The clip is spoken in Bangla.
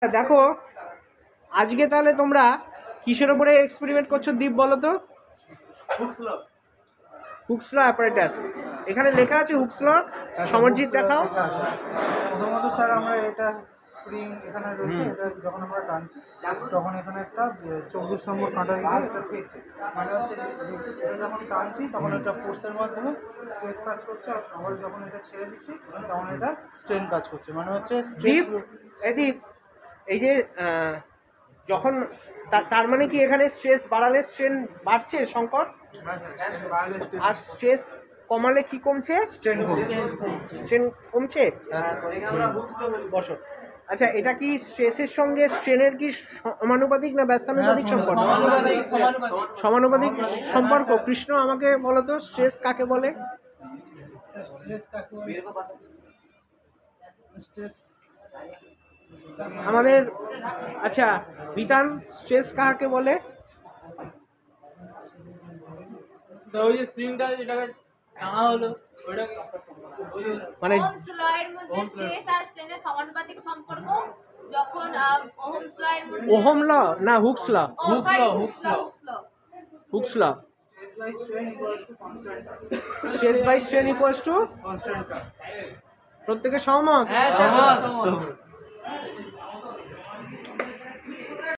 দেখো আজকে তাহলে তোমরা কিসের উপরে এক্সপেরিমেন্ট করছো দীপ বলো তো? হুকস ল অ্যাপারেটাস। এখানে লেখা আছে হুকস ল। সমরজিৎ দেখাও। প্রথমত স্যার আমরা এটা স্প্রিং এখানে রয়েছে, এটা যখন আমরা টানছি তখন এখানে একটা 24 নম্বর কাঁটা দিয়ে এটা ফেলছে, মানে হচ্ছে এটা যখন টানছি তখন এটা ফোর্সের মাধ্যমে স্ট্রেস কাজ করছে, আর আবার যখন এটা ছেড়ে দিচ্ছি তখন এটা স্ট্রেন কাজ করছে, মানে হচ্ছে দীপ এই যে যখন তার মানে কি এখানে স্ট্রেস বাড়ালে স্ট্রেন বাড়ছে শঙ্কর, আর স্ট্রেস কমালে কি কমছে? স্ট্রেন কমছে। বসো। আচ্ছা, এটা কি স্ট্রেসের সঙ্গে স্ট্রেনের কি সমানুপাতিক না ব্যস্তানুপাতিক সম্পর্ক? সমানুপাতিক সম্পর্ক। কৃষ্ণ আমাকে বলো তো স্ট্রেস কাকে বলে? আমাদের আচ্ছা বিতান, স্ট্রেস কাকে বলে? ওই যে স্প্রিংটা যেটাকে টানা হলো ওইটাকে মানে ওহমস ল এর মধ্যে স্ট্রেস আর স্ট্রেনের সমানুপাতিক সম্পর্ক, যখন ওহমস ল এর মধ্যে ওহম ল না Hooke's law? Hooke's law. Stress by strain equals to constant. প্রত্যেকে সহমত? হ্যাঁ, সহমত।